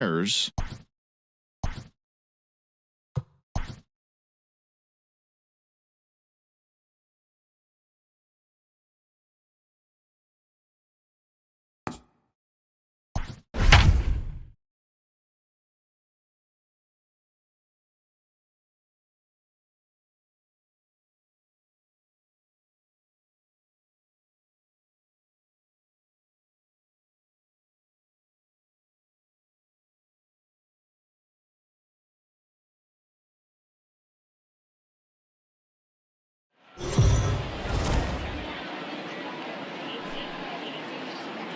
Beavers.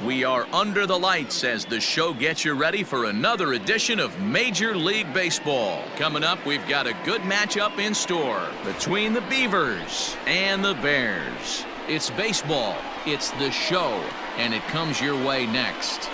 We are under the lights as the show gets you ready for another edition of Major League Baseball. Coming up, we've got a good matchup in store between the Beavers and the Bears. It's baseball, it's the show, and it comes your way next.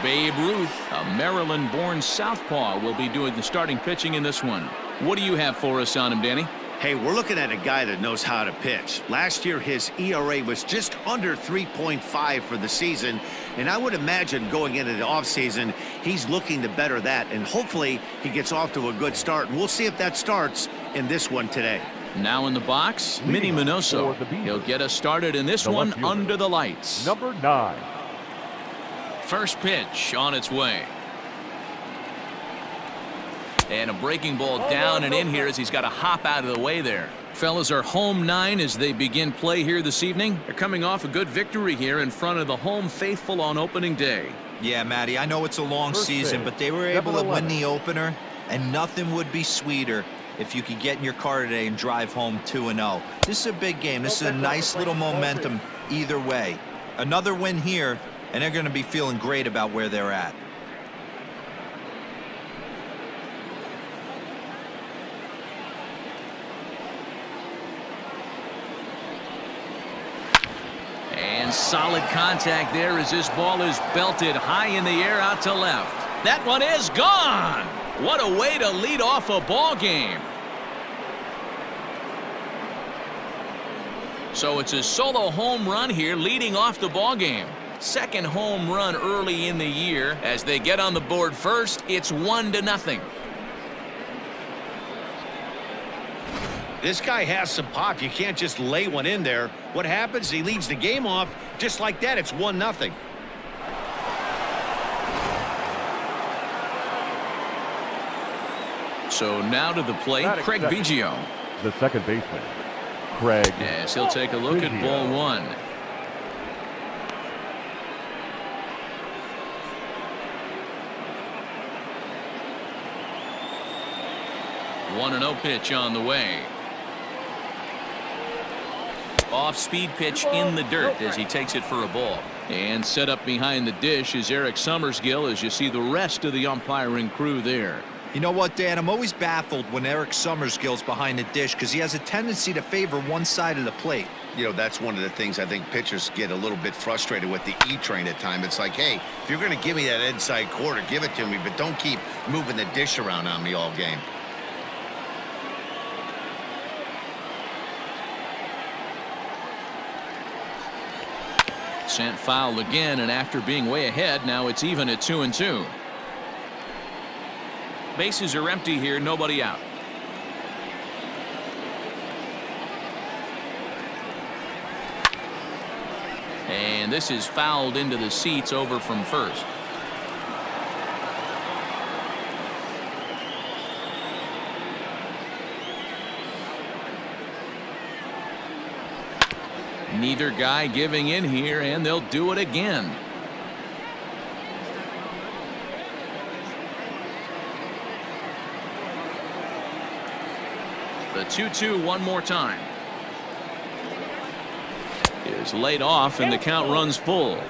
Babe Ruth, a Maryland-born southpaw, will be doing the starting pitching in this one. What do you have for us on him, Danny? Hey, we're looking at a guy that knows how to pitch. Last year, his ERA was just under 3.5 for the season, and I would imagine going into the offseason, he's looking to better that, and hopefully he gets off to a good start. And we'll see if that starts in this one today. Now in the box, Minnie Minoso. He'll get us started in this one under the lights. Number 9. First pitch on its way. And a breaking ball down and in here as he's got to hop out of the way there. Fellas are home 9 as they begin play here this evening. They're coming off a good victory here in front of the home faithful on opening day. Yeah, Matty, I know it's a long season, but they were able to win the opener, and nothing would be sweeter if you could get in your car today and drive home 2-0. This is a big game. This is a nice little momentum either way. Another win here, and they're going to be feeling great about where they're at. And solid contact there as this ball is belted high in the air out to left. That one is gone. What a way to lead off a ball game. So it's a solo home run here leading off the ball game. Second home run early in the year. As they get on the board first, it's 1-0. This guy has some pop. You can't just lay one in there. What happens? He leads the game off just like that. It's 1-0. So now to the plate, Craig Biggio. The second baseman, Craig. Yes, he'll take a look at ball 1. One 1-0 pitch on the way. Off-speed pitch in the dirt as he takes it for a ball. And set up behind the dish is Eric Summersgill as you see the rest of the umpiring crew there. You know what, Dan? I'm always baffled when Eric Summersgill's behind the dish because he has a tendency to favor one side of the plate. You know, that's one of the things I think pitchers get a little bit frustrated with the E-train at times. It's like, hey, if you're going to give me that inside quarter, give it to me, but don't keep moving the dish around on me all game. Sent foul again, and after being way ahead, now it's even at 2-2. Bases are empty here, nobody out. And this is fouled into the seats over from first. Neither guy giving in here, and they'll do it again. The 2-2 one more time. Is laid off, and the count runs full.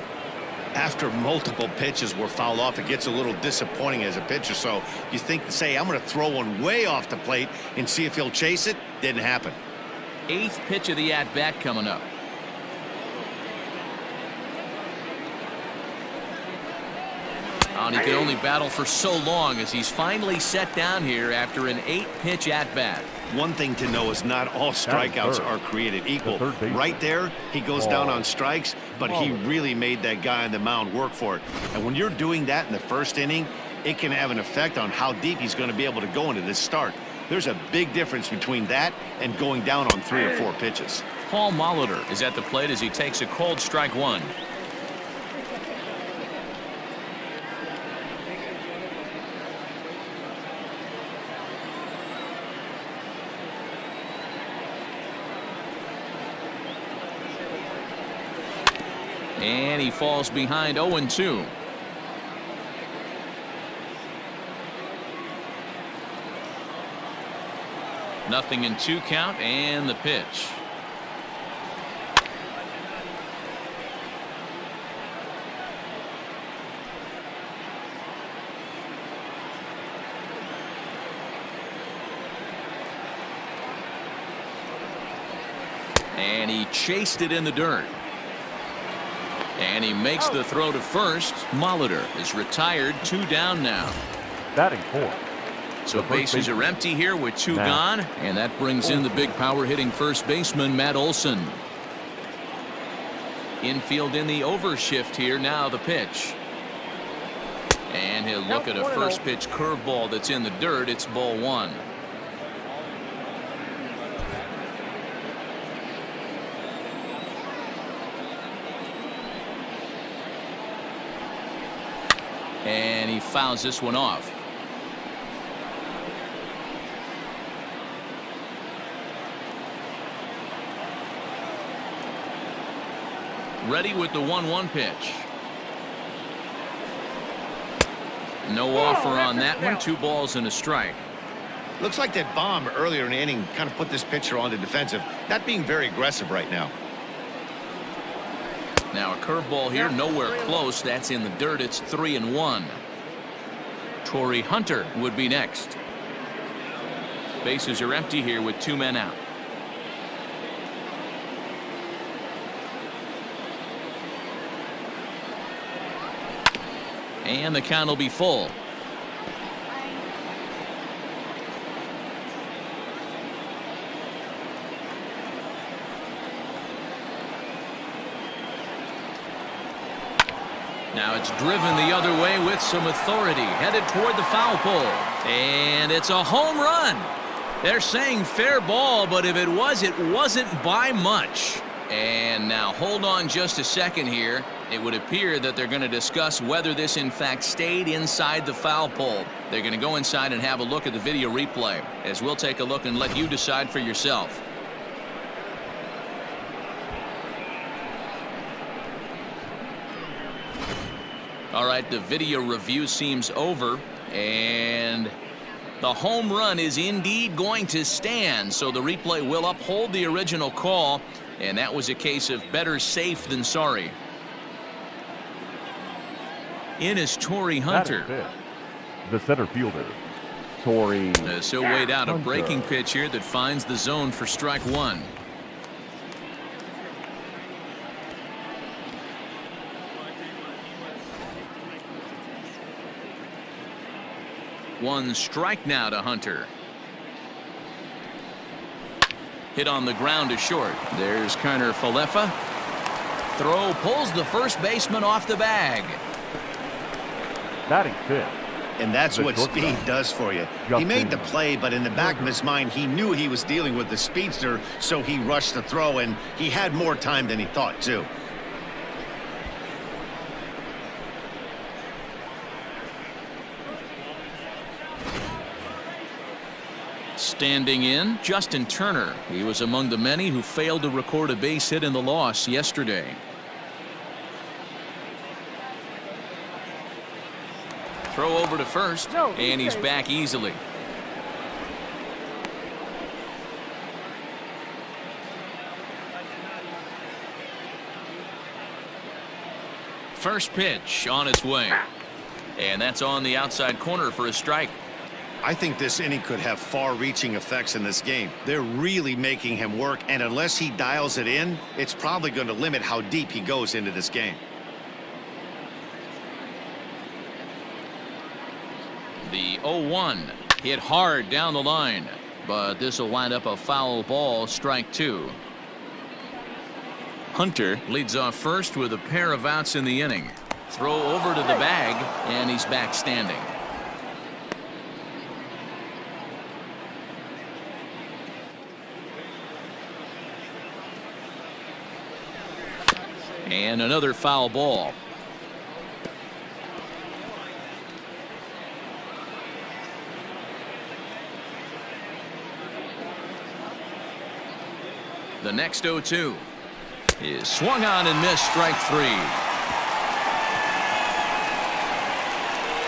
After multiple pitches were fouled off, it gets a little disappointing as a pitcher. So you think, say, I'm going to throw one way off the plate and see if he'll chase it. Didn't happen. 8th pitch of the at-bat coming up. And he could only battle for so long as he's finally set down here after an 8-pitch at-bat. One thing to know is not all strikeouts are created equal. Right there, he goes down on strikes, but he really made that guy on the mound work for it. And when you're doing that in the first inning, it can have an effect on how deep he's going to be able to go into this start. There's a big difference between that and going down on 3 or 4 pitches. Paul Molitor is at the plate as he takes a cold strike one. And he falls behind 0-2. Nothing in 2 count and the pitch. And he chased it in the dirt. And he makes the throw to first. Molitor is retired, 2 down now. Batting 4. So bases are empty here with 2 gone, and that brings in the big power hitting first baseman Matt Olson. Infield in the overshift here. Now the pitch. And he'll look at a first pitch curveball that's in the dirt. It's ball 1. And he fouls this one off. Ready with the 1-1 pitch. No offer on that one. 2 balls and a strike. Looks like that bomb earlier in the inning kind of put this pitcher on the defensive, not being very aggressive right now. Now a curveball here, nowhere close. That's in the dirt. It's 3-1. Torrey Hunter would be next. Bases are empty here with 2 men out. And the count will be full. Now it's driven the other way with some authority, headed toward the foul pole. And it's a home run. They're saying fair ball, but if it was, it wasn't by much. And now hold on just a second here. It would appear that they're going to discuss whether this in fact stayed inside the foul pole. They're going to go inside and have a look at the video replay, as we'll take a look and let you decide for yourself. All right, the video review seems over, and the home run is indeed going to stand, so the replay will uphold the original call, and that was a case of better safe than sorry. In is Torrey Hunter. The center fielder, Torrey. So weighed out a breaking pitch here that finds the zone for strike 1. One strike now to Hunter. Hit on the ground to short. There's Connor Falefa. Throw pulls the first baseman off the bag. Batting 5th. And that's what speed does for you. He made the play, but in the back of his mind, he knew he was dealing with the speedster, so he rushed the throw, and he had more time than he thought, too. Standing in, Justin Turner. He was among the many who failed to record a base hit in the loss yesterday. Throw over to first, and he's back easily. First pitch on its way. And that's on the outside corner for a strike. I think this inning could have far-reaching effects in this game. They're really making him work, and unless he dials it in, it's probably going to limit how deep he goes into this game. The 0-1 hit hard down the line. but this will wind up a foul ball, strike 2. Hunter leads off first with a pair of outs in the inning. Throw over to the bag, and he's back standing. And another foul ball. The next 0-2 is swung on and missed, strike 3.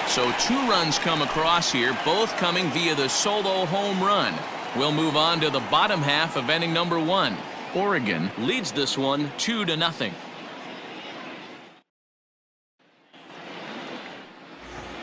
So 2 runs come across here, both coming via the solo home run. We'll move on to the bottom half of inning number 1. Oregon leads this one 2-0.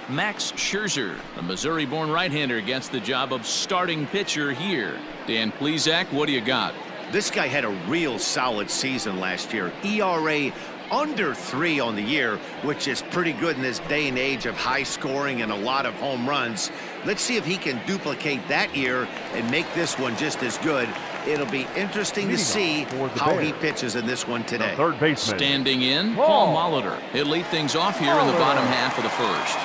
Max Scherzer, a Missouri-born right-hander, gets the job of starting pitcher here. Dan Plesac, what do you got? This guy had a real solid season last year. ERA under 3 on the year, which is pretty good in this day and age of high scoring and a lot of home runs. Let's see if he can duplicate that year and make this one just as good. It'll be interesting to see how he pitches in this one today. Third baseman. Standing in, Paul Molitor. He'll lead things off here in the bottom half of the first.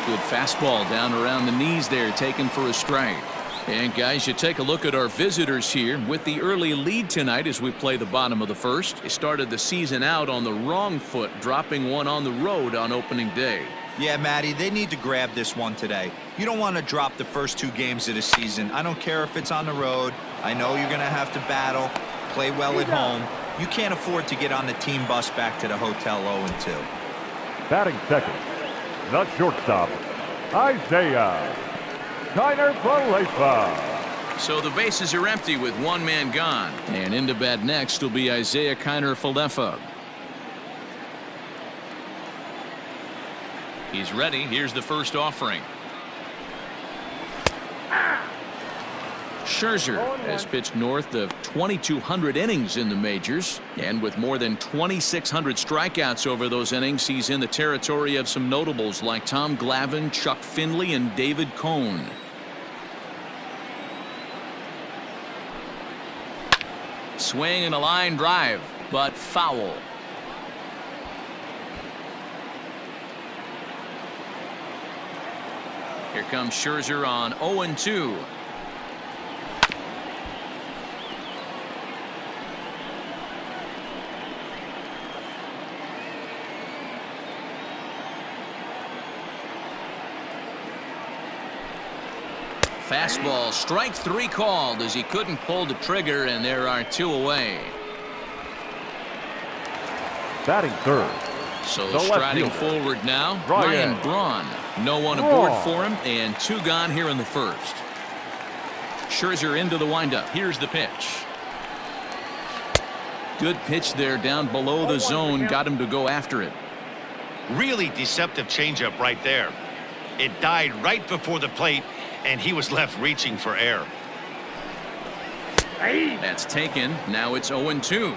Good fastball down around the knees there, taken for a strike. And guys, you take a look at our visitors here with the early lead tonight as we play the bottom of the first. They started the season out on the wrong foot, dropping one on the road on opening day. Yeah, Matty, they need to grab this one today. You don't want to drop the first 2 games of the season. I don't care if it's on the road. I know you're going to have to battle, play well at home. You can't afford to get on the team bus back to the hotel 0-2. Batting second, the shortstop, Isaiah Kiner-Falefa. So the bases are empty with 1 man gone. And into bat next will be Isaiah Kiner-Falefa. He's ready. Here's the first offering. Scherzer has pitched north of 2,200 innings in the majors, and with more than 2,600 strikeouts over those innings, he's in the territory of some notables like Tom Glavine, Chuck Finley, and David Cone. Swing and a line drive, but foul. Here comes Scherzer on 0-2. Fastball, strike 3 called as he couldn't pull the trigger, and there are 2 away. Batting third. So striding forward now, Ryan Braun. No one aboard for him, and 2 gone here in the first. Scherzer into the windup. Here's the pitch. Good pitch there down below the zone. Got him to go after it. Really deceptive changeup right there. It died right before the plate, and he was left reaching for air. That's taken. Now it's 0-2.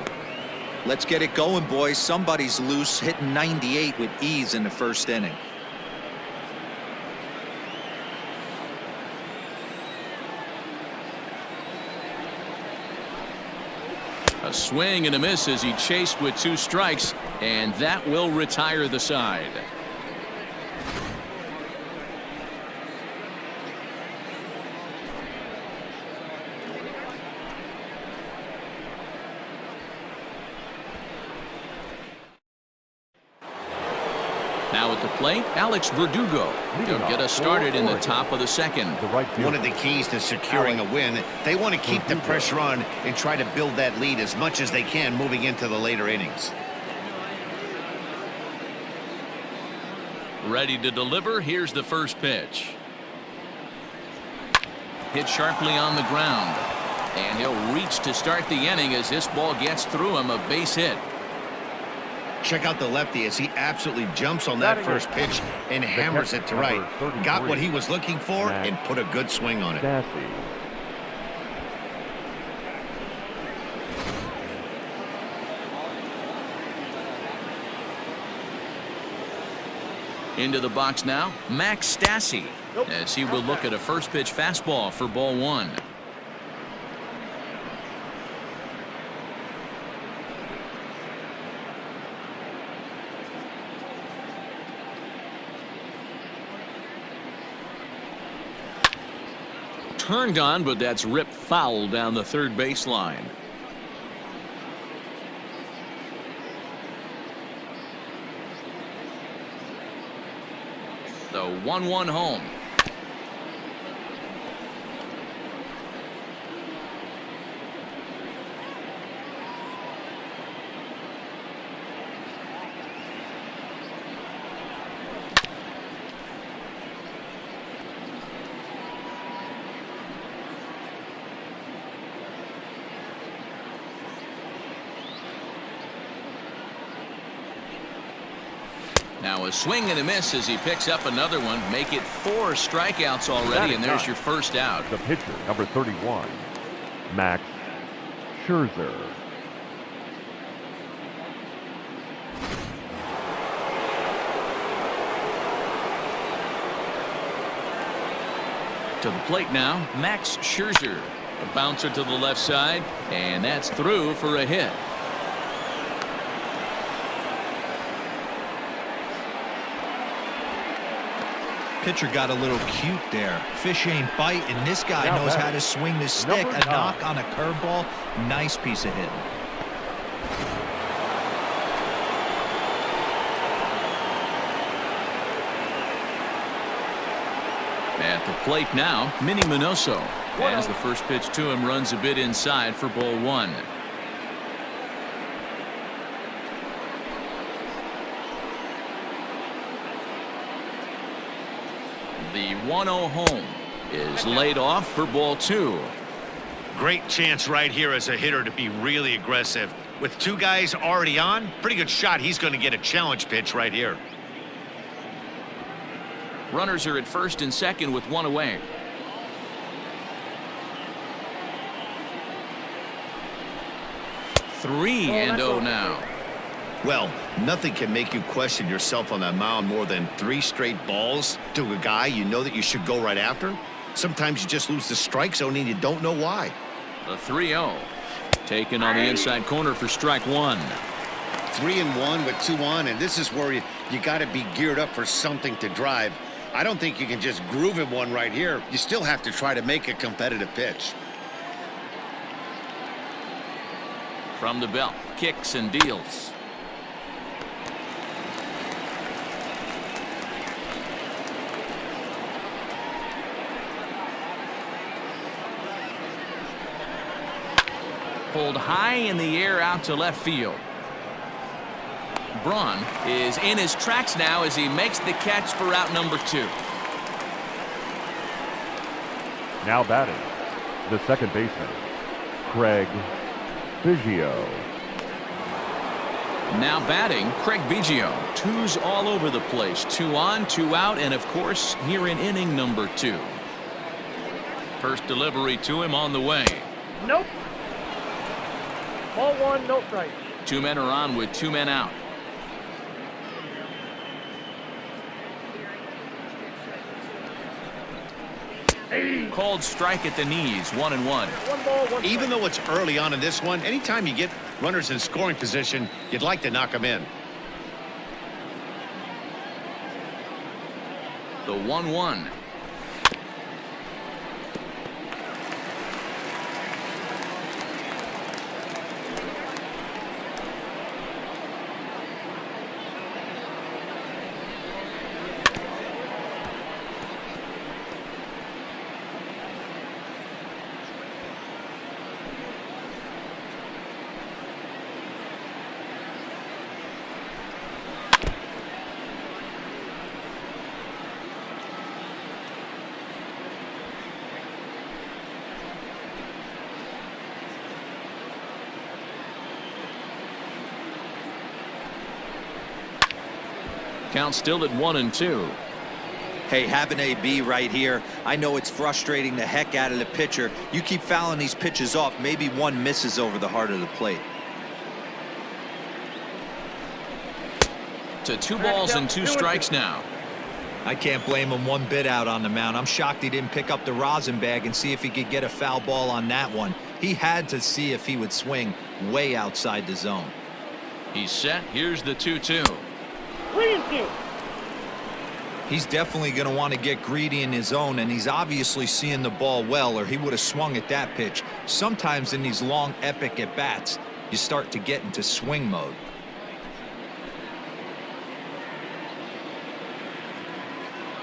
Let's get it going, boys. Somebody's loose, hitting 98 with ease in the first inning. A swing and a miss as he chased with 2 strikes, and that will retire the side. Now at the plate, Alex Verdugo. He'll get us started in the top of the second. One of the keys to securing a win, they want to keep the pressure on and try to build that lead as much as they can moving into the later innings. Ready to deliver. Here's the first pitch. Hit sharply on the ground. And he'll reach to start the inning as this ball gets through him, a base hit. Check out the lefty as he absolutely jumps on that first pitch and hammers it to right. Got what he was looking for and put a good swing on it. Into the box now, Max Stassi. as he will look at a first pitch fastball for ball one. Turned on, but that's ripped foul down the third baseline. The 1-1 home. Now a swing and a miss as he picks up another one. Make it 4 strikeouts already, and there's your first out. The pitcher, number 31, Max Scherzer. To the plate now, Max Scherzer. A bouncer to the left side, and that's through for a hit. Pitcher got a little cute there. Fish ain't biting. This guy knows how to swing the stick. A knock on a curveball. Nice piece of hitting. At the plate now, Minnie Minoso. As the first pitch to him runs a bit inside for ball one. The 1-0 home is laid off for ball two. Great chance right here as a hitter to be really aggressive. With 2 guys already on, pretty good shot he's going to get a challenge pitch right here. Runners are at first and second with 1 away. Three and 0 now. Well, nothing can make you question yourself on that mound more than 3 straight balls to a guy you know that you should go right after. Sometimes you just lose the strike zone and you don't know why. The 3-0 taken on the inside corner for strike one. 3-1 with 2 on, and this is where you got to be geared up for something to drive. I don't think you can just groove him one right here. You still have to try to make a competitive pitch. From the belt, kicks and deals. Pulled high in the air out to left field. Braun is in his tracks now as he makes the catch for out number 2. Now batting, the second baseman, Craig Biggio. Now batting, Craig Biggio. 2's all over the place. 2 on, 2 out, and of course, here in inning number 2. First delivery to him on the way. Nope. Ball 1, no strike. 2 men are on with 2 men out. Called strike at the knees, 1-1. 1 ball, 1 Even though it's early on in this one, anytime you get runners in scoring position, you'd like to knock them in. The 1-1. Count still at 1-2. Hey, having AB right here, I know it's frustrating the heck out of the pitcher. You keep fouling these pitches off, maybe one misses over the heart of the plate. To 2 balls and 2 strikes now. I can't blame him one bit out on the mound. I'm shocked he didn't pick up the rosin bag and see if he could get a foul ball on that one. He had to see if he would swing way outside the zone. He's set. Here's the 2-2. 3-2. He's definitely going to want to get greedy in his zone, and he's obviously seeing the ball well, or he would have swung at that pitch. Sometimes in these long, epic at-bats, you start to get into swing mode.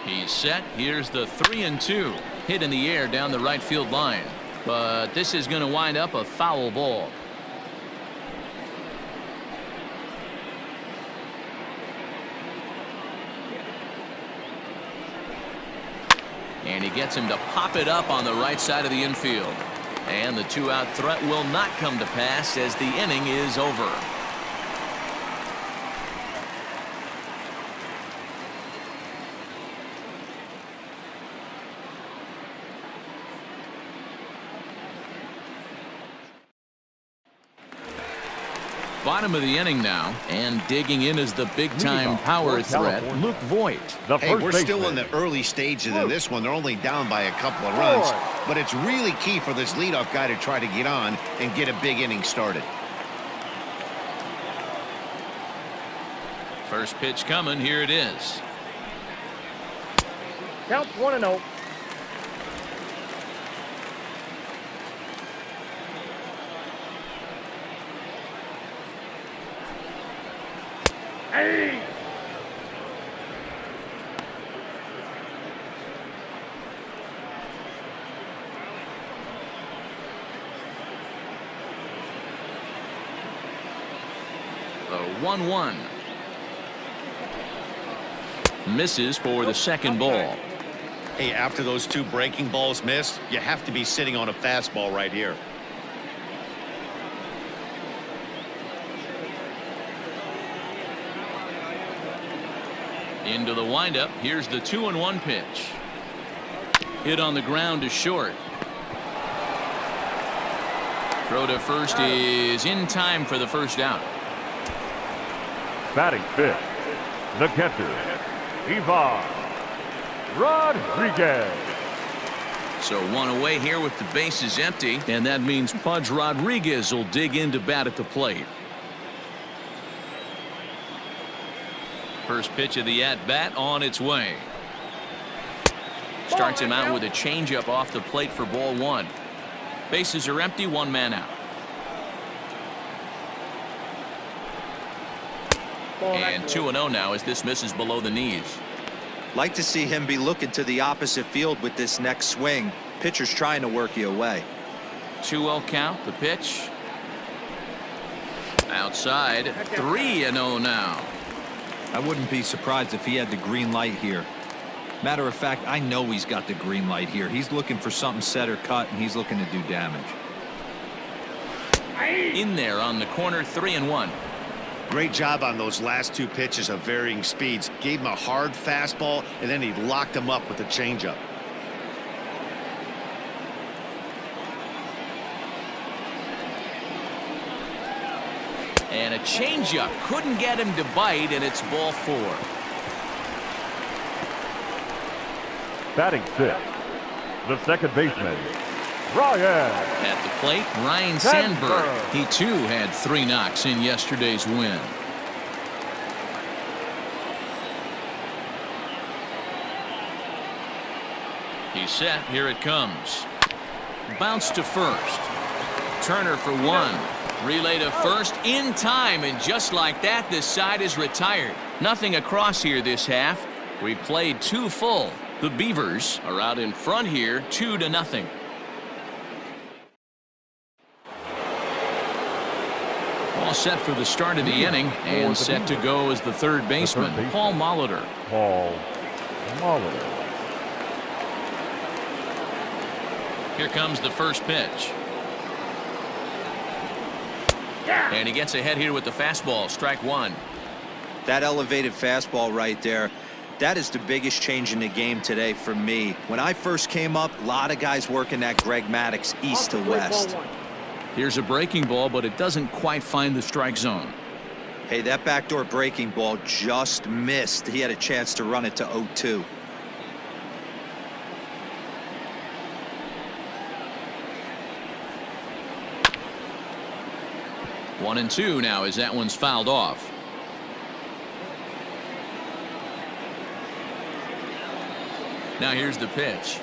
He's set. Here's the 3-2. Hit in the air down the right field line. But this is going to wind up a foul ball. And he gets him to pop it up on the right side of the infield. And the 2-out threat will not come to pass as the inning is over. Bottom of the inning now, and digging in is the big-time power threat, Luke Voigt. Hey, we're still in the early stages of this one. They're only down by a couple of runs, but it's really key for this leadoff guy to try to get on and get a big inning started. First pitch coming. Here it is. Count 1-0. Hey! The 1-1. Misses for the second ball. Hey, after those two breaking balls missed, you have to be sitting on a fastball right here. Into the windup. Here's the 2-1 pitch. Hit on the ground to short. Throw to first is in time for the first out. Batting fifth, the catcher, Beavers Rodriguez. So one away here with the bases empty, and that means Pudge Rodriguez will dig in to bat at the plate. First pitch of the at-bat on its way. Starts him out with a changeup off the plate for ball one. Bases are empty, one man out. And 2-0 now as this misses below the knees. Like to see him be looking to the opposite field with this next swing. Pitcher's trying to work you away. 2-0 count. The pitch. Outside. 3-0 now. I wouldn't be surprised if he had the green light here. Matter of fact, I know he's got the green light here. He's looking for something set or cut, and he's looking to do damage. In there on the corner, 3-1. Great job on those last two pitches of varying speeds. Gave him a hard fastball, and then he locked him up with a changeup. And a changeup couldn't get him to bite, and it's ball four. Batting sixth, the second baseman, Ryan. At the plate, Ryan Sandberg. He too had 3 knocks in yesterday's win. He's set. Here it comes. Bounce to first. Turner for 1. Relay to first in time, and just like that, this side is retired. Nothing across here this half. We've played 2 full. The Beavers are out in front here, 2-0. All set for the start of the inning, and set to go as the third baseman, Paul Molitor. Paul Molitor. Here comes the first pitch. And he gets ahead here with the fastball, strike 1. That elevated fastball right there, that is the biggest change in the game today for me. When I first came up, a lot of guys working that Greg Maddux east to west. Here's a breaking ball, but it doesn't quite find the strike zone. Hey, that backdoor breaking ball just missed. He had a chance to run it to 0-2. One and two now as that one's fouled off. Now here's the pitch.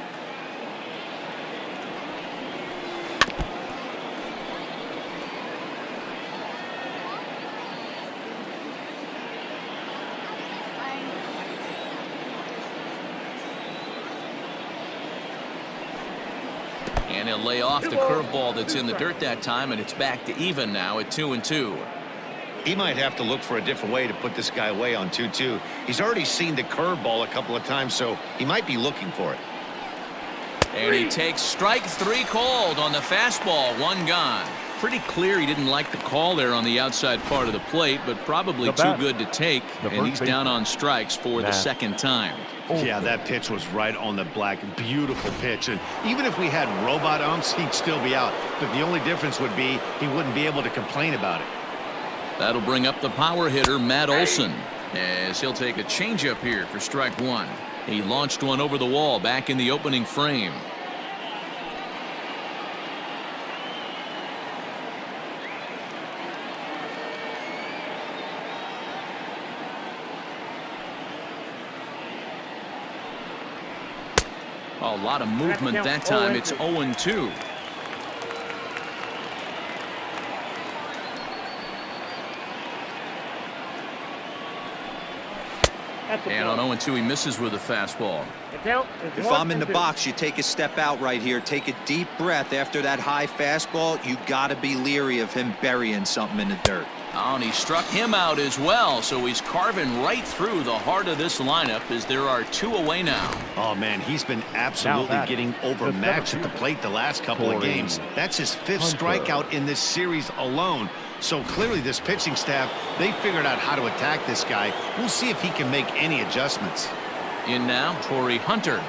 And he'll lay off the curveball that's in the dirt that time, and it's back to even now at 2-2. He might have to look for a different way to put this guy away on 2-2. He's already seen the curveball a couple of times, so he might be looking for it. And he takes strike three called on the fastball. One gone. Pretty clear he didn't like the call there on the outside part of the plate, but probably too good to take, and he's down on strikes for the second time. Yeah, that pitch was right on the black. Beautiful pitch. And even if we had robot umps, he'd still be out. But the only difference would be he wouldn't be able to complain about it. That'll bring up the power hitter, Matt Olson, as he'll take a changeup here for strike one. He launched one over the wall back in the opening frame. A lot of movement that time. It's 0-2. And on 0-2, he misses with a fastball. If I'm in the box, you take a step out right here. Take a deep breath after that high fastball. You got to be leery of him burying something in the dirt. Oh, and he struck him out as well, so he's carving right through the heart of this lineup as there are two away now. Oh, man, he's been absolutely getting overmatched at the plate the last couple of games. That's his fifth strikeout in this series alone. So clearly this pitching staff, they figured out how to attack this guy. We'll see if he can make any adjustments. In now, Torrey Hunter.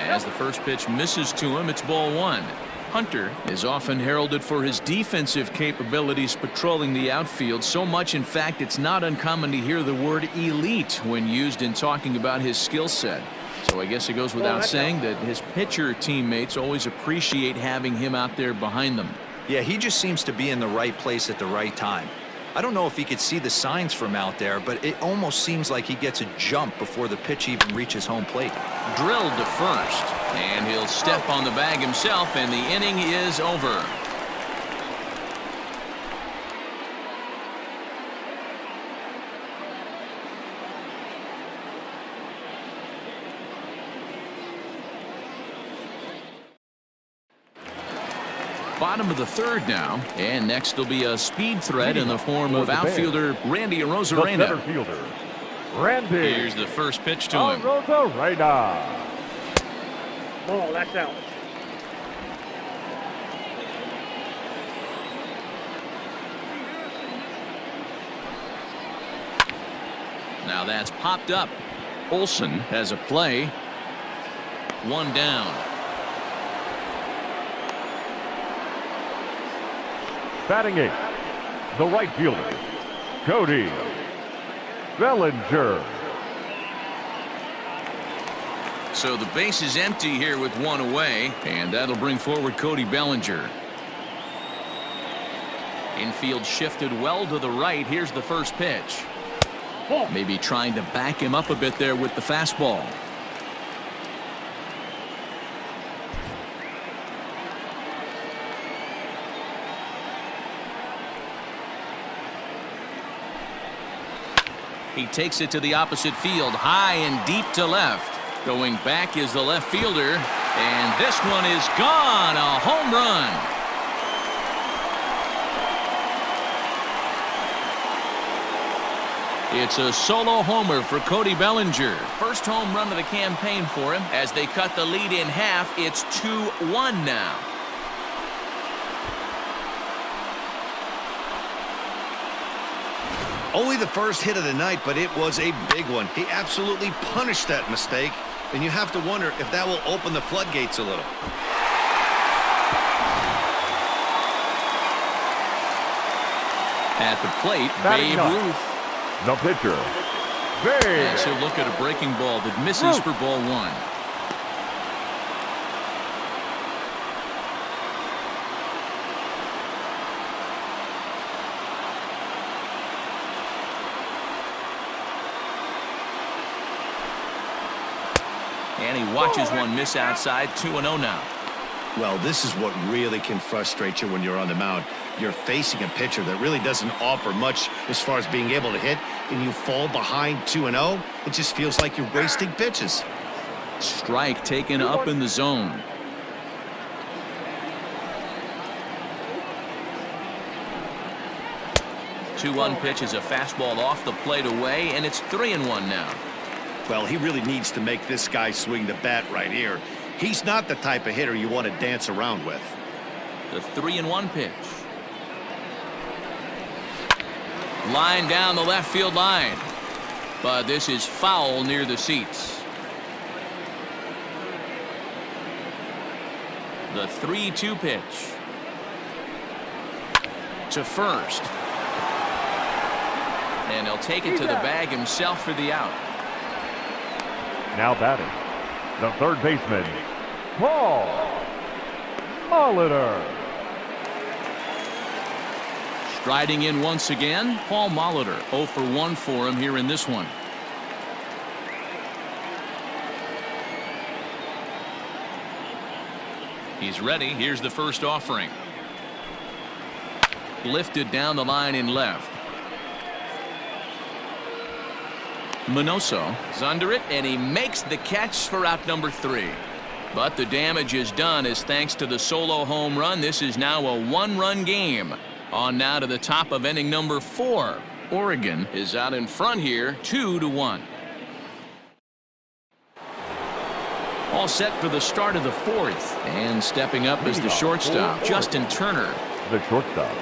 As the first pitch misses to him, it's ball one. Hunter is often heralded for his defensive capabilities patrolling the outfield. So much, in fact, it's not uncommon to hear the word elite when used in talking about his skill set. So I guess it goes without saying that his pitcher teammates always appreciate having him out there behind them. Yeah, he just seems to be in the right place at the right time. I don't know if he could see the signs from out there, but it almost seems like he gets a jump before the pitch even reaches home plate. Drilled to first, and he'll step on the bag himself, and the inning is over. Bottom of the third now, and next will be a speed threat in the form of outfielder Randy Arozarena. Randy. Here's the first pitch to him. Arozarena. Ball, that's out. Now that's popped up. Olson has a play. One down. Batting eighth, the right fielder, Cody Bellinger. So the base is empty here with one away, and that'll bring forward Cody Bellinger. Infield shifted well to the right. Here's the first pitch. Maybe trying to back him up a bit there with the fastball. He takes it to the opposite field, high and deep to left. Going back is the left fielder, and this one is gone. A home run. It's a solo homer for Cody Bellinger. First home run of the campaign for him. As they cut the lead in half, it's 2-1 now. Only the first hit of the night, but it was a big one. He absolutely punished that mistake, and you have to wonder if that will open the floodgates a little. At the plate, Batting Babe up. Ruth. The pitcher, Babe. And she'll look at a breaking ball that misses for ball one. And he watches one miss outside, 2-0 now. Well, this is what really can frustrate you when you're on the mound. You're facing a pitcher that really doesn't offer much as far as being able to hit, and you fall behind 2-0. It just feels like you're wasting pitches. Strike taken up in the zone. Two-one pitch is a fastball off the plate away, and it's 3-1 now. Well, he really needs to make this guy swing the bat right here. He's not the type of hitter you want to dance around with. The 3-1 pitch. Line down the left field line. But this is foul near the seats. The 3-2 pitch. To first. And he'll take it to the bag himself for the out. Now batting, the third baseman, Paul Molitor. Striding in once again, Paul Molitor. 0 for 1 for him here in this one. He's ready. Here's the first offering. Lifted down the line in left. Minoso is under it, and he makes the catch for out number 3. But the damage is done as thanks to the solo home run. This is now a 1-run game. On now to the top of inning number 4. Oregon is out in front here, 2-1. All set for the start of the 4th. And stepping up is the shortstop, Justin Turner. The shortstop,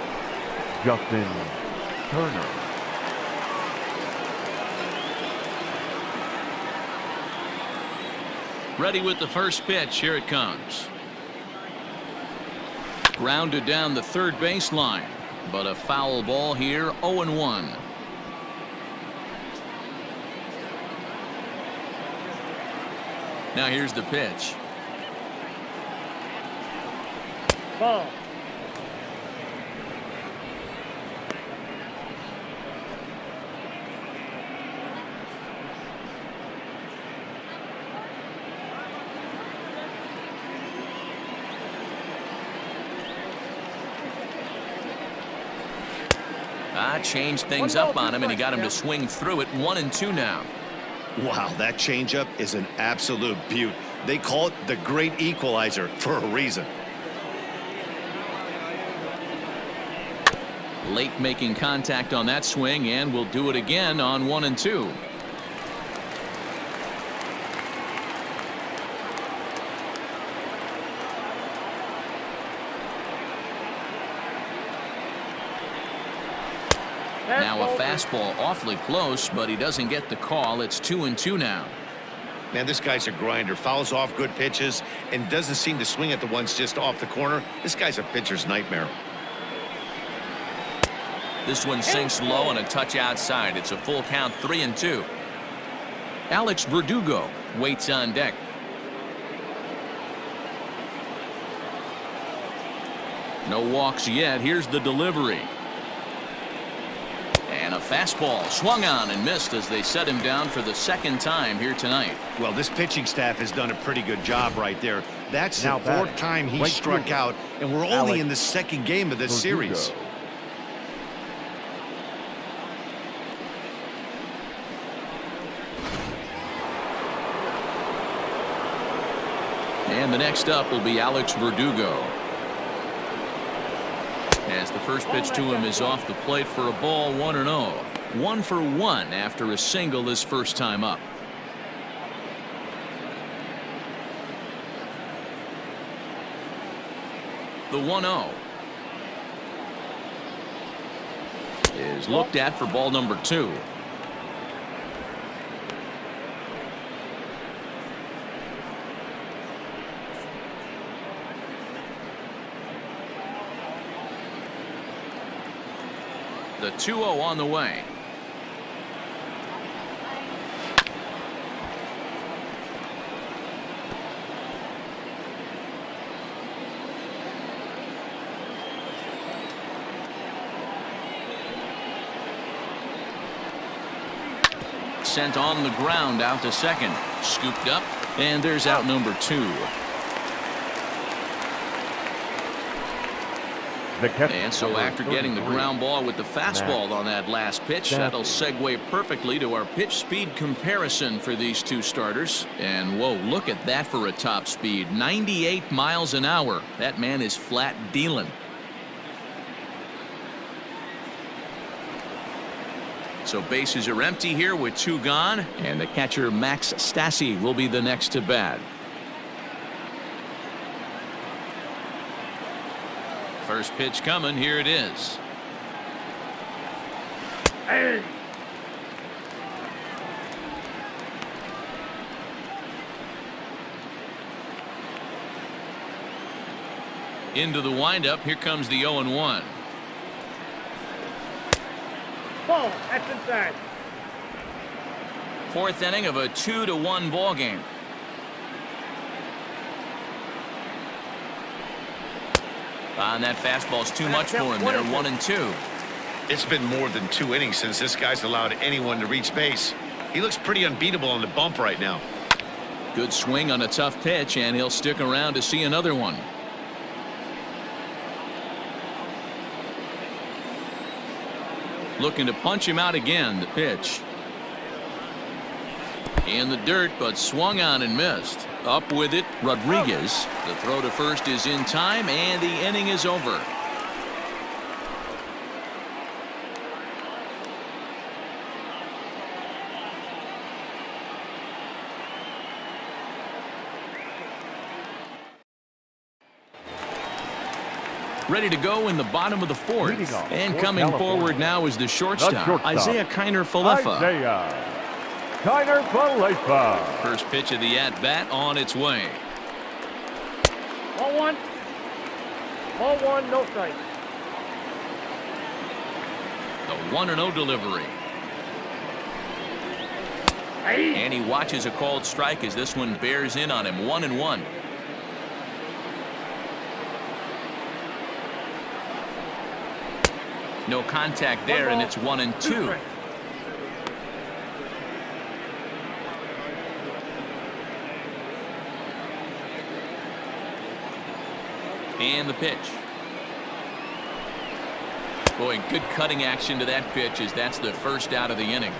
Justin Turner. Ready with the first pitch. Here it comes. Grounded down the third baseline, but a foul ball here, 0-1. Now here's the pitch. Ball. Changed things up on him, and he got him to swing through it. 1-2 now. Wow, that changeup is an absolute beaut. They call it the great equalizer for a reason. Late making contact on that swing, and will do it again on 1-2. Now a fastball awfully close, but he doesn't get the call. It's 2-2 now. Man, this guy's a grinder. Fouls off good pitches and doesn't seem to swing at the ones just off the corner. This guy's a pitcher's nightmare. This one sinks low and a touch outside. It's a full count, 3-2. Alex Verdugo waits on deck. No walks yet. Here's the delivery. And a fastball swung on and missed as they set him down for the second time here tonight. Well, this pitching staff has done a pretty good job right there. That's Now the 4th batting, time he right struck fielder, out, and we're only Alex in the 2nd game of this series. Verdugo. And the next up will be Alex Verdugo. As the first pitch to him is off the plate for a ball, 1-0. 1 for 1 after a single his first time up. The 1-0 is looked at for ball number 2. The 2-0 on the way. Sent on the ground out to second. Scooped up, and there's out number 2. And so after getting the ground ball with the fastball on that last pitch, that'll segue perfectly to our pitch speed comparison for these two starters. And whoa, look at that for a top speed. 98 miles an hour. That man is flat dealing. So bases are empty here with 2 gone, and the catcher Max Stassi will be the next to bat. First pitch coming. Here it is. Hey. Into the windup. Here comes the 0-1. Ball. That's inside. 4th inning of a 2-1 ball game. And that fastball's too much for him there. 1-2. It's been more than 2 innings since this guy's allowed anyone to reach base. He looks pretty unbeatable on the bump right now. Good swing on a tough pitch, and he'll stick around to see another one. Looking to punch him out again. The pitch. In the dirt, but swung on and missed. Up with it, Rodriguez. The throw to first is in time, and the inning is over. Ready to go in the bottom of the 4th. And coming forward now is the shortstop, Isaiah Kiner-Falefa. First pitch of the at-bat on its way. Ball 1. Ball 1, no strike. The 1-0 delivery. Hey. And he watches a called strike as this one bears in on him. 1-1. No contact there, and it's 1-2. And the pitch. Boy, good cutting action to that pitch as that's the first out of the inning.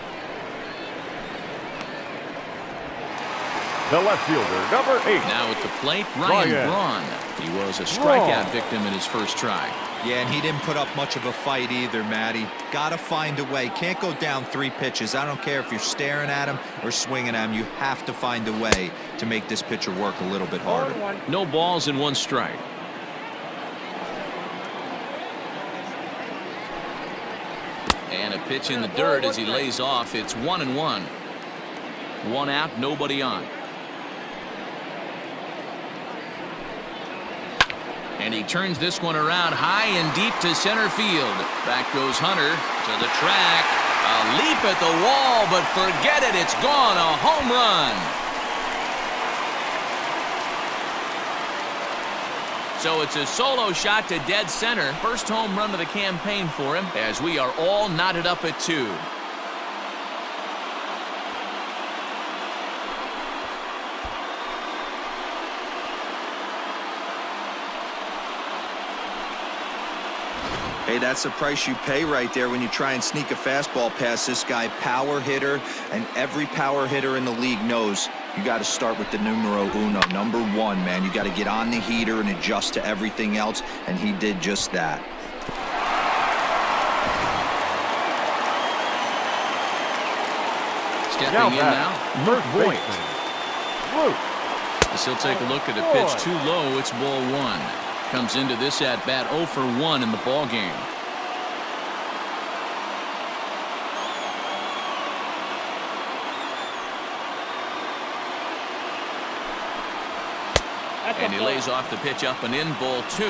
The left fielder, number 8. Now at the plate, Ryan Braun. He was a strikeout victim in his first try. Yeah, and he didn't put up much of a fight either, Matty. Gotta find a way. Can't go down 3 pitches. I don't care if you're staring at him or swinging at him. You have to find a way to make this pitcher work a little bit harder. No balls and 1 strike. And a pitch in the dirt as he lays off. It's 1-1. 1 out, nobody on. And he turns this one around high and deep to center field. Back goes Hunter to the track. A leap at the wall, but forget it. It's gone. A home run. So it's a solo shot to dead center. First home run of the campaign for him as we are all knotted up at 2. Hey, that's the price you pay right there when you try and sneak a fastball past this guy. Power hitter, and every power hitter in the league knows you got to start with the numero uno, number 1, man. You got to get on the heater and adjust to everything else, and he did just that. Stepping in now, Luke Voigt. As he'll take a look at a pitch too low. It's ball 1. Comes into this at bat 0 for 1 in the ball game. And he lays off the pitch up and in, ball 2.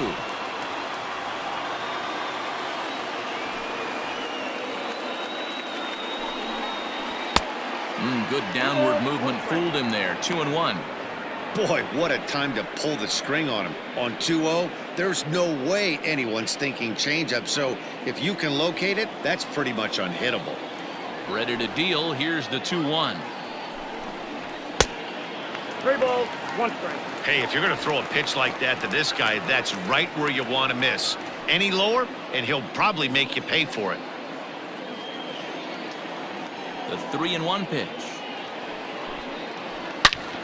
Good downward movement fooled him there. 2-1. Boy, what a time to pull the string on him. On 2-0, there's no way anyone's thinking changeup, so if you can locate it, that's pretty much unhittable. Ready to deal. Here's the 2-1. 3 balls, 1 strike. Hey, if you're going to throw a pitch like that to this guy, that's right where you want to miss. Any lower, and he'll probably make you pay for it. The 3-1 pitch.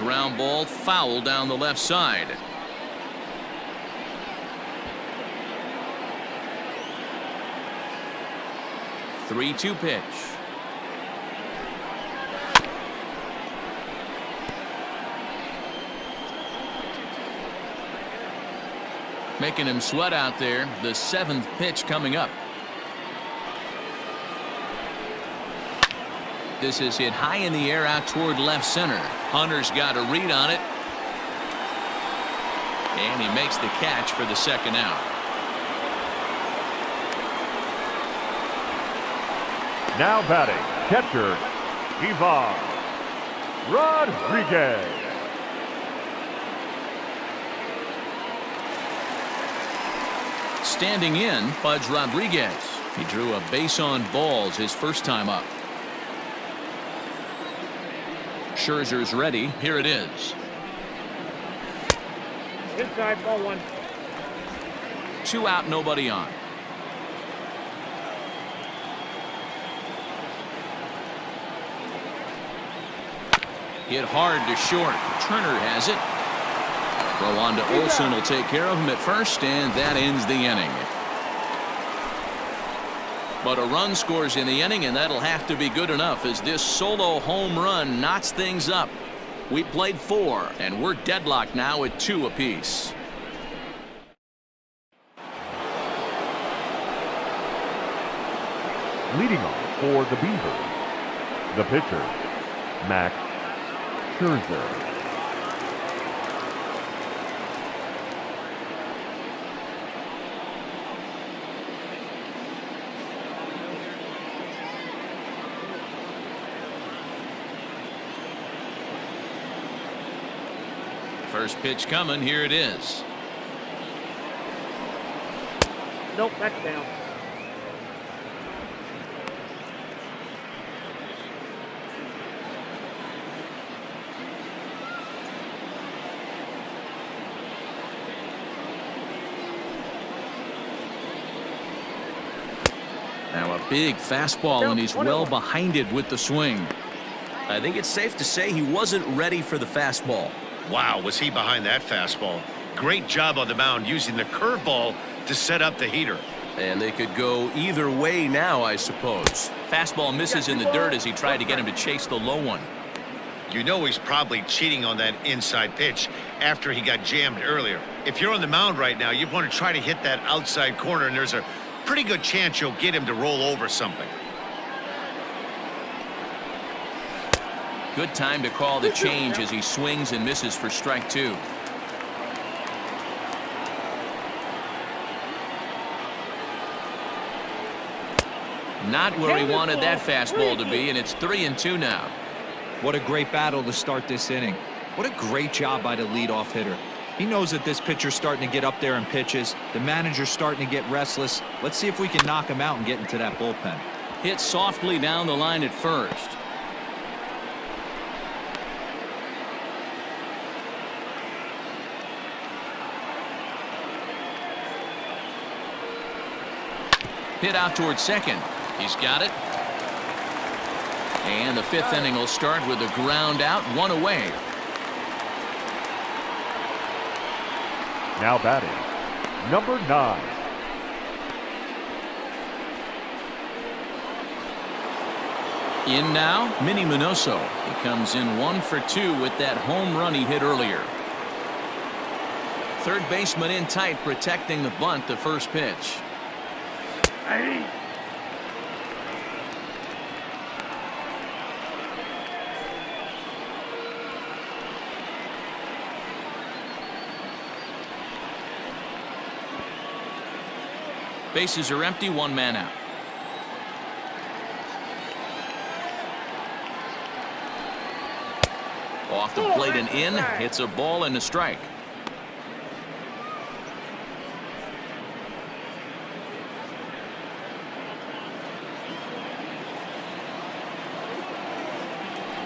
Ground ball foul down the left side. The 3-2 pitch. Making him sweat out there. The 7th pitch coming up. This is hit high in the air out toward left center. Hunter's got a read on it. And he makes the catch for the 2nd out. Now batting, catcher, Ivan Rodriguez. Standing in, Pudge Rodriguez. He drew a base on balls his first time up. Scherzer's ready. Here it is. Inside, ball 1. 2 out, nobody on. Hit hard to short. Turner has it. Throw on to Olsen will take care of him at first, and that ends the inning. But a run scores in the inning, and that'll have to be good enough as this solo home run knots things up. We played 4, and we're deadlocked now at 2 apiece. Leading off for the Beavers, the pitcher, Max Scherzer. First pitch coming. Here it is. Nope, that's down. Now a big fastball, and he's well behind it with the swing. I think it's safe to say he wasn't ready for the fastball. Wow, was he behind that fastball. Great job on the mound using the curveball to set up the heater. And they could go either way now, I suppose. Fastball misses in the dirt as he tried to get him to chase the low one. You know he's probably cheating on that inside pitch after he got jammed earlier. If you're on the mound right now, you want to try to hit that outside corner, and there's a pretty good chance you'll get him to roll over something. Good time to call the change as he swings and misses for strike 2. Not where he wanted that fastball to be, and it's 3-2 now. What a great battle to start this inning. What a great job by the leadoff hitter. He knows that this pitcher's starting to get up there in pitches. The manager's starting to get restless. Let's see if we can knock him out and get into that bullpen. Hit softly down the line at first. Hit out towards second. He's got it. And the 5th inning will start with a ground out, 1 away. Now batting, number 9. In now, Minnie Minoso. He comes in 1 for 2 with that home run he hit earlier. Third baseman in tight, protecting the bunt, the first pitch. Hey. Bases are empty, 1 man out. Off the plate and in. It's a ball and a strike.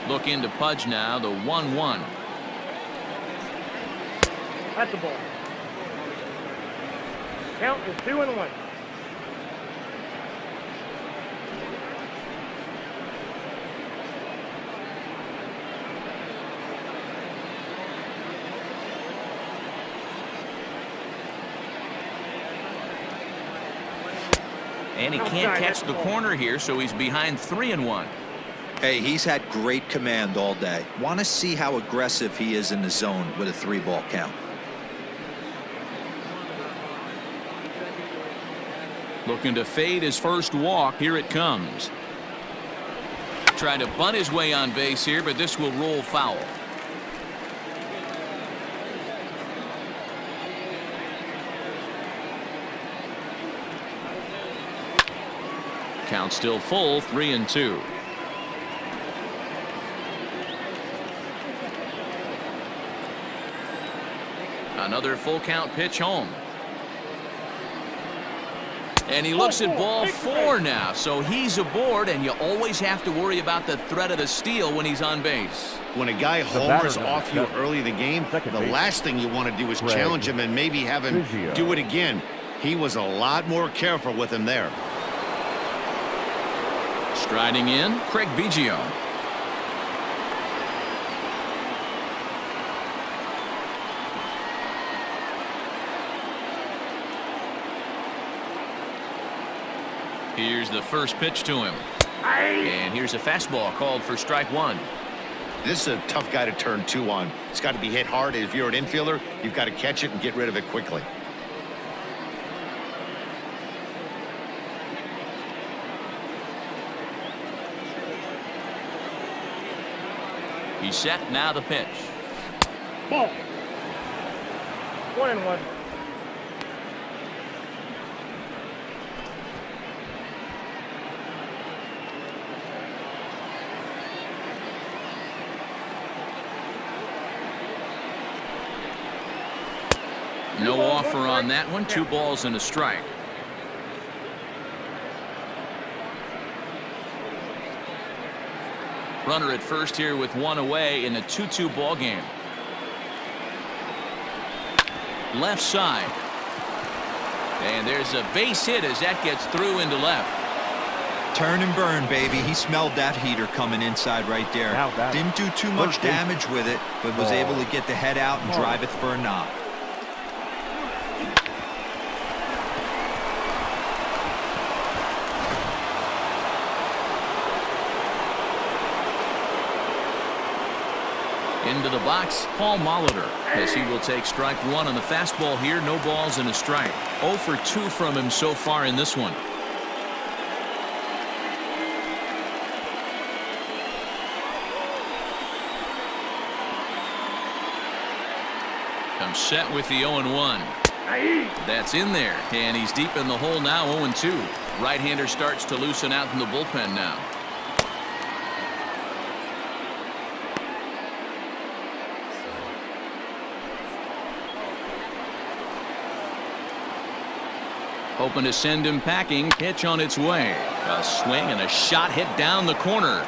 Looking to Pudge now, the 1-1. That's the ball. Count is 2-1. And he can't catch the corner here, so he's behind 3-1. Hey, he's had great command all day. Want to see how aggressive he is in the zone with a 3-ball count. Looking to fade his first walk. Here it comes. Trying to bunt his way on base here, but this will roll foul. Count still full, 3-2. Another full count pitch home. And he looks at ball 4 now, so he's aboard, and you always have to worry about the threat of the steal when he's on base. When a guy homers off you early in the game, the last thing you want to do is challenge him and maybe have him do it again. He was a lot more careful with him there. Striding in, Craig Biggio. Here's the first pitch to him. And here's a fastball called for strike 1. This is a tough guy to turn 2 on. It's got to be hit hard. If you're an infielder, you've got to catch it and get rid of it quickly. He's set, now the pitch. Ball. 1-1. No offer on that one. 2 balls and a strike. Runner at first here with 1 away in a 2-2 ball game. Left side. And there's a base hit as that gets through into left. Turn and burn, baby. He smelled that heater coming inside right there. Didn't do too much damage with it, but was able to get the head out and drive it for a knock. Into the box, Paul Molitor, as he will take strike 1 on the fastball here. No balls and a strike. 0 for 2 from him so far in this one. Comes set with the 0-1. That's in there, and he's deep in the hole now. 0-2. Right-hander starts to loosen out in the bullpen now. Hoping to send him packing. Pitch on its way. A swing and a shot hit down the corner.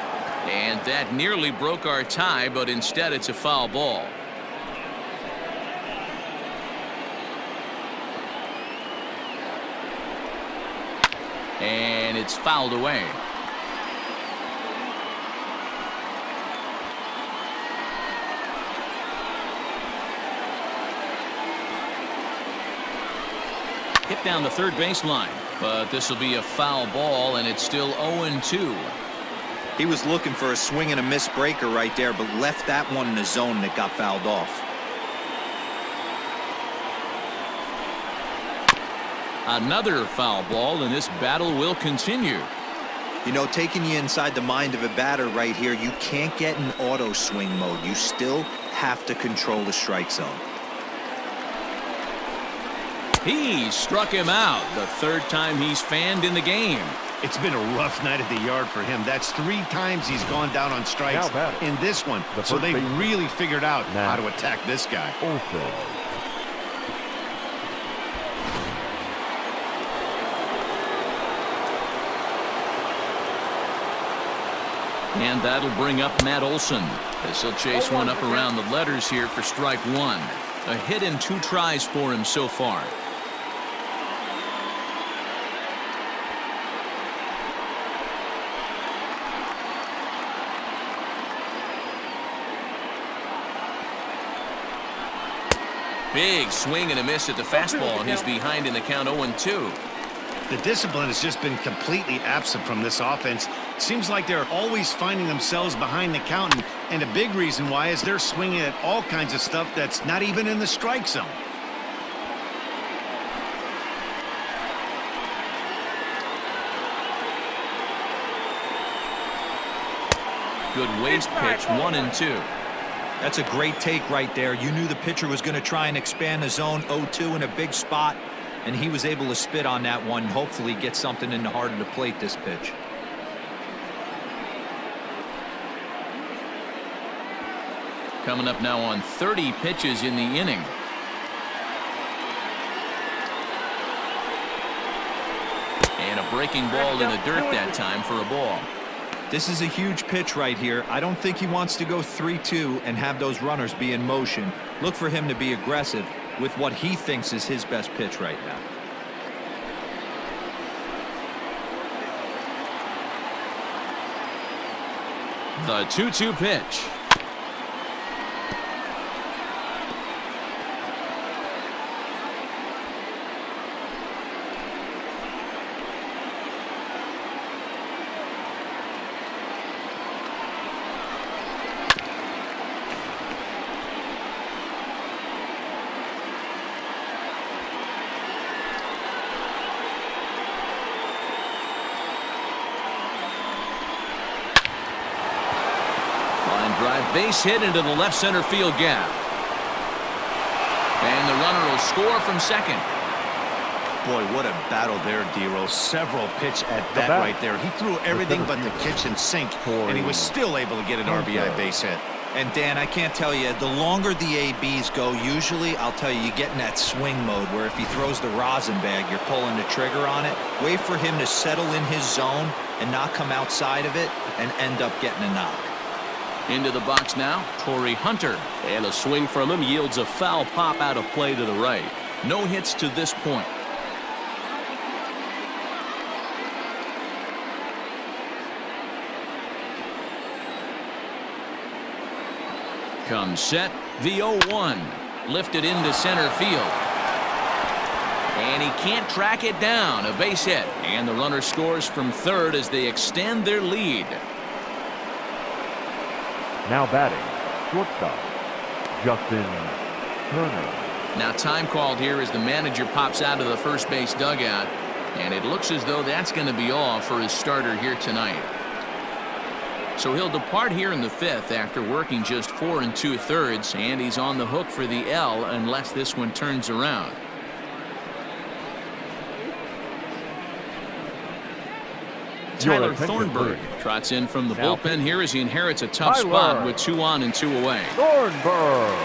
And that nearly broke our tie, but instead it's a foul ball. And it's fouled away. Hit down the third baseline, but this will be a foul ball, and it's still 0-2. He was looking for a swing and a miss breaker right there, but left that one in the zone that got fouled off. Another foul ball, and this battle will continue. You know, taking you inside the mind of a batter right here, you can't get in auto swing mode. You still have to control the strike zone. He struck him out, the 3rd time he's fanned in the game. It's been a rough night at the yard for him. That's 3 times he's gone down on strikes in this one. So they've really figured out how to attack this guy. And that'll bring up Matt Olson. This will chase one up around the letters here for strike 1. A hit in 2 tries for him so far. Big swing and a miss at the fastball, and he's behind in the count 0-2. The discipline has just been completely absent from this offense. Seems like they're always finding themselves behind the count, and a big reason why is they're swinging at all kinds of stuff that's not even in the strike zone. Good waist pitch, 1-2. That's a great take right there. You knew the pitcher was going to try and expand the zone. 0-2 in a big spot, and he was able to spit on that one. Hopefully get something in the heart of the plate this pitch. Coming up now on 30 pitches in the inning. And a breaking ball in the dirt that time for a ball. This is a huge pitch right here. I don't think he wants to go 3-2 and have those runners be in motion. Look for him to be aggressive with what he thinks is his best pitch right now. The 2-2 pitch. Drive base hit into the left center field gap. And the runner will score from second. Boy, what a battle there, D-Roll. Several pitch at bat right there. He threw everything but the kitchen sink, and he was still able to get an RBI base hit. And Dan, I can't tell you, the longer the ABs go, usually, I'll tell you, you get in that swing mode where if he throws the rosin bag, you're pulling the trigger on it. Wait for him to settle in his zone and not come outside of it and end up getting a knock. Into the box now, Torrey Hunter. And a swing from him yields a foul pop out of play to the right. No hits to this point. Comes set, the 0-1. Lifted into center field. And he can't track it down. A base hit. And the runner scores from third as they extend their lead. Now batting, shortstop, Justin Turner. Now time called here as the manager pops out of the first base dugout. And it looks as though that's going to be all for his starter here tonight. So he'll depart here in the 5th after working just 4 2/3, and he's on the hook for the L unless this one turns around. Tyler Thornburg trots in from the bullpen here as he inherits a tough spot with 2 on and 2 away. Thornburg.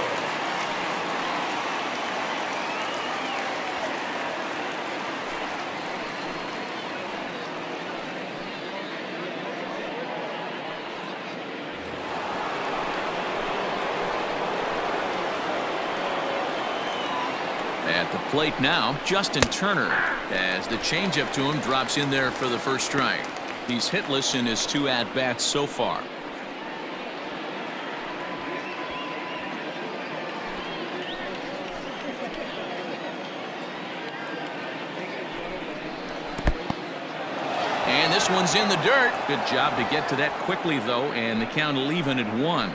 At the plate now, Justin Turner, as the changeup to him drops in there for the first strike. He's hitless in his 2 at-bats so far. And this one's in the dirt. Good job to get to that quickly, though, and the count will even at 1.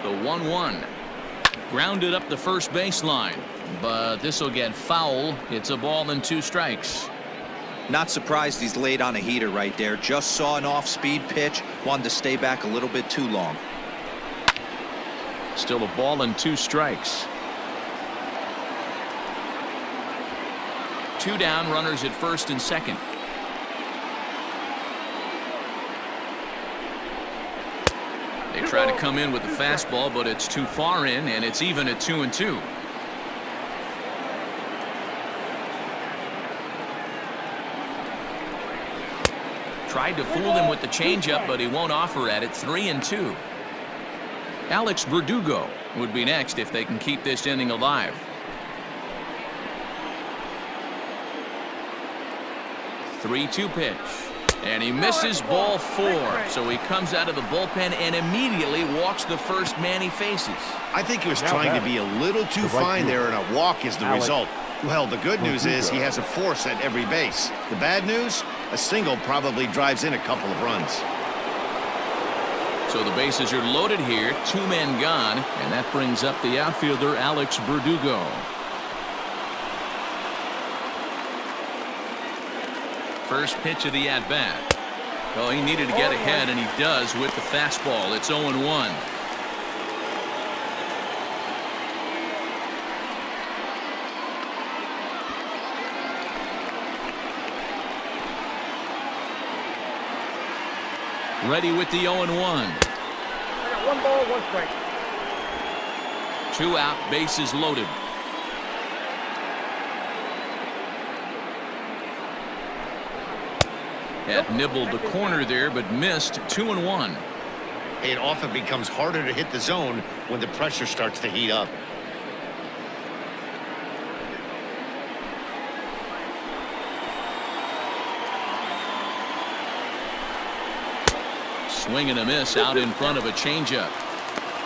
The 1-1. Grounded up the first baseline, but this will get foul. It's a ball and 2 strikes. Not surprised he's laid on a heater right there. Just saw an off-speed pitch. Wanted to stay back a little bit too long. Still a ball and 2 strikes. 2 down, runners at first and second. They try to come in with the fastball, but it's too far in, and it's even at 2-2. Tried to fool him with the changeup, but he won't offer at it. 3-2. Alex Verdugo would be next if they can keep this inning alive. 3-2 pitch. And he misses ball 4. So he comes out of the bullpen and immediately walks the first man he faces. I think he was trying to be a little too fine there, and a walk is the result. Well, the good news is he has a force at every base. The bad news, a single probably drives in a couple of runs. So the bases are loaded here, 2 men gone, and that brings up the outfielder Alex Verdugo. First pitch of the at-bat. Well, he needed to get ahead, and he does with the fastball. It's 0-1. Ready with the 0-1. I got 1 ball, 1 strike. 2 out, bases loaded. Had nibbled the corner there, but missed. 2-1. It often becomes harder to hit the zone when the pressure starts to heat up. Swing and a miss out in front of a changeup.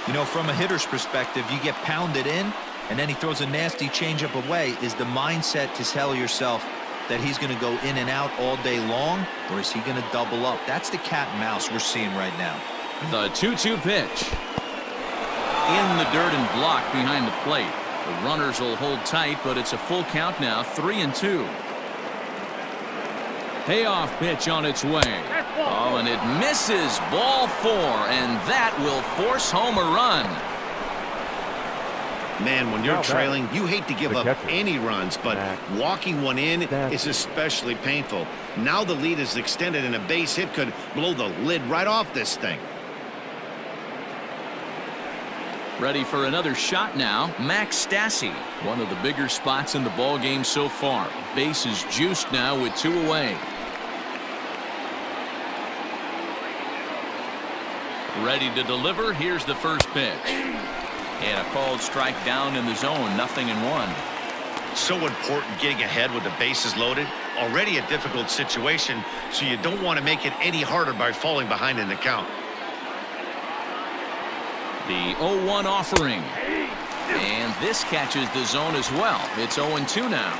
You know, from a hitter's perspective, you get pounded in, and then he throws a nasty changeup away. Is the mindset to tell yourself that he's going to go in and out all day long, or is he going to double up? That's the cat and mouse we're seeing right now. The 2-2 pitch. In the dirt and blocked behind the plate. The runners will hold tight, but it's a full count now, 3-2. Payoff pitch on its way. Oh, and it misses. Ball 4, and that will force home a run. Man, when you're trailing, you hate to give up any runs, but walking one in is especially painful. Now the lead is extended, and a base hit could blow the lid right off this thing. Ready for another shot now. Max Stassi, one of the bigger spots in the ball game so far. Base is juiced now with 2 away. Ready to deliver. Here's the first pitch. And a called strike down in the zone. 0-1. So important getting ahead with the bases loaded. Already a difficult situation, so you don't want to make it any harder by falling behind in the count. The 0-1 offering. And this catches the zone as well. It's 0-2 now.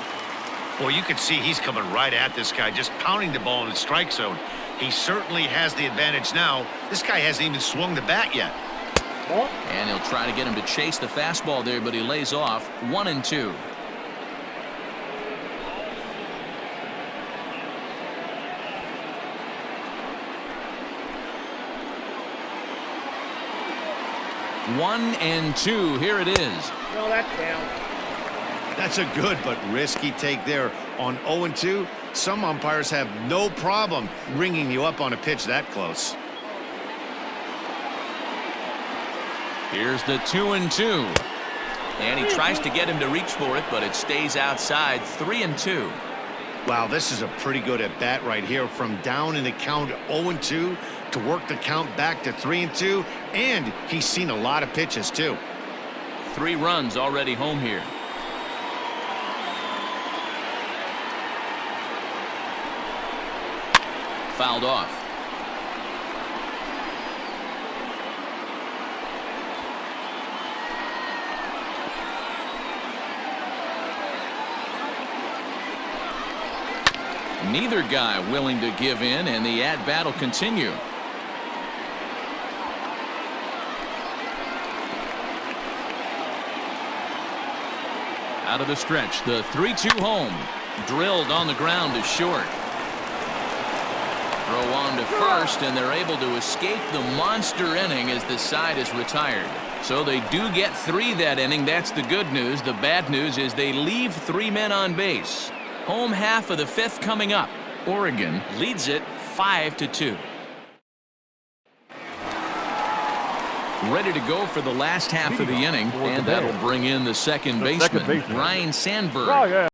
Well, you can see he's coming right at this guy, just pounding the ball in the strike zone. He certainly has the advantage now. This guy hasn't even swung the bat yet. And he'll try to get him to chase the fastball there, but he lays off. 1-2. One and two. Here it is. No, that's down. That's a good but risky take there on 0-2. Some umpires have no problem ringing you up on a pitch that close. Here's the 2-2. And he tries to get him to reach for it, but it stays outside. 3-2. Wow, this is a pretty good at bat right here. From down in the count 0-2 to work the count back to 3-2. And he's seen a lot of pitches, too. 3 runs already home here. Fouled off. Neither guy willing to give in, and the at-bat will continue. Out of the stretch, the 3-2 home. Drilled on the ground to short. Throw on to first, and they're able to escape the monster inning as the side is retired. So they do get 3 that inning. That's the good news. The bad news is they leave 3 men on base. Home half of the fifth coming up. Oregon leads it 5-2. Ready to go for the last half of the inning, and that'll bring in the second baseman, Ryan Sandberg. Oh, yeah.